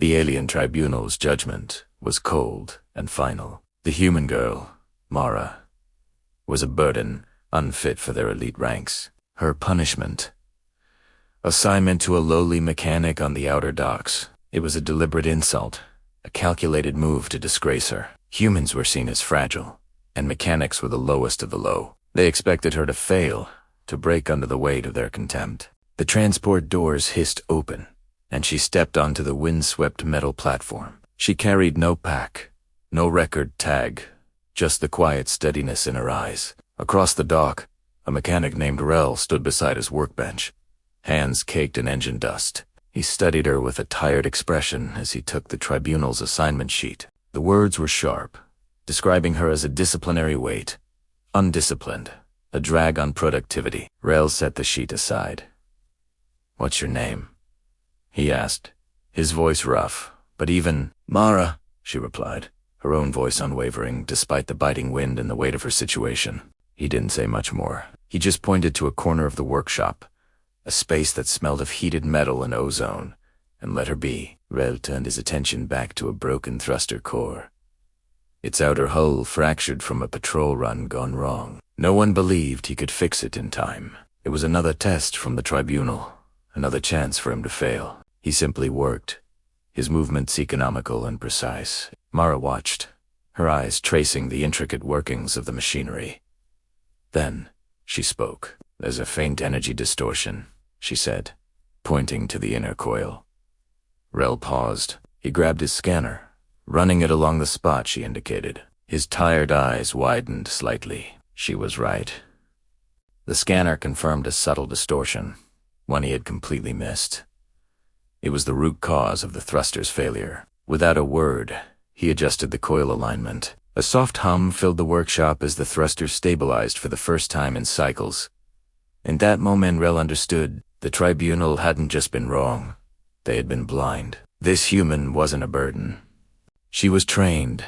The alien tribunal's judgment was cold and final. The human girl, Mara, was a burden, unfit for their elite ranks. Her punishment: assignment to a lowly mechanic on the outer docks. It was a deliberate insult, a calculated move to disgrace her. Humans were seen as fragile, and mechanics were the lowest of the low. They expected her to fail, to break under the weight of their contempt. The transport doors hissed open, and she stepped onto the windswept metal platform. She carried no pack, no record tag, just the quiet steadiness in her eyes. Across the dock, a mechanic named Rell stood beside his workbench, hands caked in engine dust. He studied her with a tired expression as he took the tribunal's assignment sheet. The words were sharp, describing her as a disciplinary weight, undisciplined, a drag on productivity. Rell set the sheet aside. "What's your name?" he asked, his voice rough, but even. "Mara," she replied, her own voice unwavering despite the biting wind and the weight of her situation. He didn't say much more. He just pointed to a corner of the workshop, a space that smelled of heated metal and ozone, and let her be. Rell turned his attention back to a broken thruster core, its outer hull fractured from a patrol run gone wrong. No one believed he could fix it in time. It was another test from the tribunal, another chance for him to fail. He simply worked, his movements economical and precise. Mara watched, her eyes tracing the intricate workings of the machinery. Then she spoke. "There's a faint energy distortion," she said, pointing to the inner coil. Rell paused. He grabbed his scanner, running it along the spot she indicated. His tired eyes widened slightly. She was right. The scanner confirmed a subtle distortion, one he had completely missed. It was the root cause of the thruster's failure. Without a word, he adjusted the coil alignment. A soft hum filled the workshop as the thruster stabilized for the first time in cycles. In that moment, Rell understood the tribunal hadn't just been wrong. They had been blind. This human wasn't a burden. She was trained,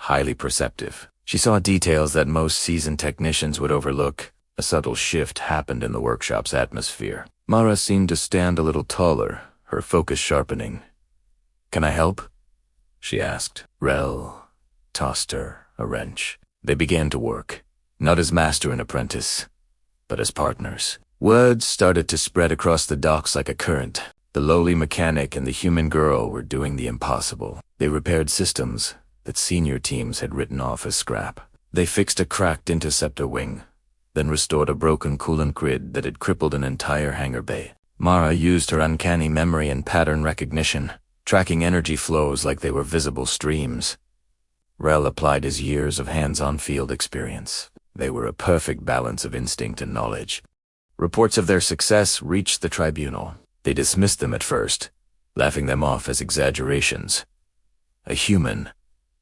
highly perceptive. She saw details that most seasoned technicians would overlook. A subtle shift happened in the workshop's atmosphere. Mara seemed to stand a little taller, her focus sharpening. "Can I help?" she asked. Rell tossed her a wrench. They began to work, not as master and apprentice, but as partners. Words started to spread across the docks like a current. The lowly mechanic and the human girl were doing the impossible. They repaired systems that senior teams had written off as scrap. They fixed a cracked interceptor wing, then restored a broken coolant grid that had crippled an entire hangar bay. Mara used her uncanny memory and pattern recognition, tracking energy flows like they were visible streams. Rell applied his years of hands-on field experience. They were a perfect balance of instinct and knowledge. Reports of their success reached the tribunal. They dismissed them at first, laughing them off as exaggerations. A human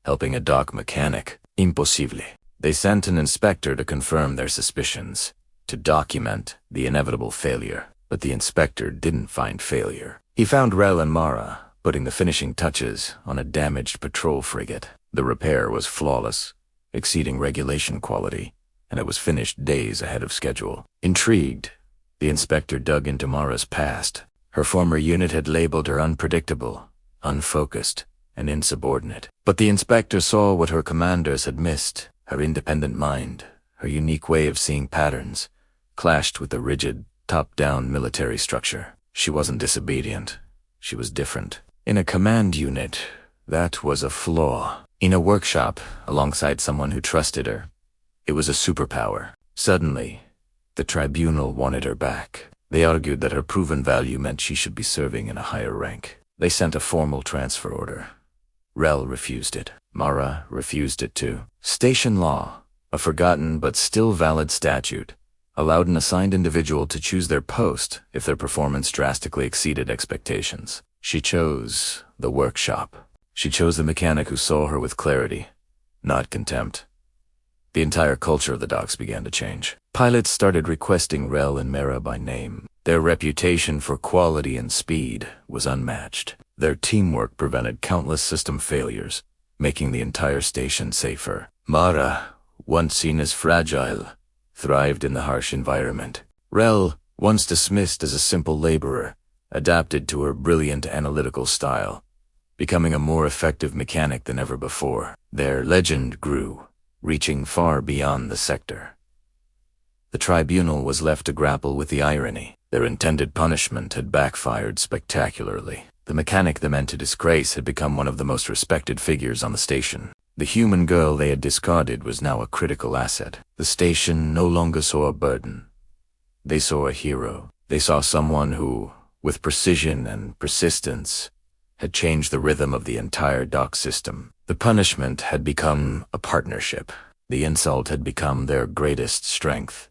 helping a dock mechanic. Impossible. They sent an inspector to confirm their suspicions, to document the inevitable failure. But the inspector didn't find failure. He found Rell and Mara putting the finishing touches on a damaged patrol frigate. The repair was flawless, exceeding regulation quality, and it was finished days ahead of schedule. Intrigued, the inspector dug into Mara's past. Her former unit had labeled her unpredictable, unfocused, and insubordinate. But the inspector saw what her commanders had missed. Her independent mind, her unique way of seeing patterns, clashed with the rigid, top-down military structure. She wasn't disobedient. She was different. In a command unit, that was a flaw. In a workshop, alongside someone who trusted her, it was a superpower. Suddenly, the tribunal wanted her back. They argued that her proven value meant she should be serving in a higher rank. They sent a formal transfer order. Rell refused it. Mara refused it too. Station law, a forgotten but still valid statute, allowed an assigned individual to choose their post if their performance drastically exceeded expectations. She chose the workshop. She chose the mechanic who saw her with clarity, not contempt. The entire culture of the docks began to change. Pilots started requesting Rell and Mara by name. Their reputation for quality and speed was unmatched. Their teamwork prevented countless system failures, making the entire station safer. Mara, once seen as fragile, thrived in the harsh environment. Rell, once dismissed as a simple laborer, adapted to her brilliant analytical style. becoming a more effective mechanic than ever before. Their legend grew, reaching far beyond the sector. The tribunal was left to grapple with the irony. Their intended punishment had backfired spectacularly. The mechanic they meant to disgrace had become one of the most respected figures on the station. The human girl they had discarded was now a critical asset. The station no longer saw a burden. They saw a hero. They saw someone who, with precision and persistence, had changed the rhythm of the entire dock system. The punishment had become a partnership. The insult had become their greatest strength.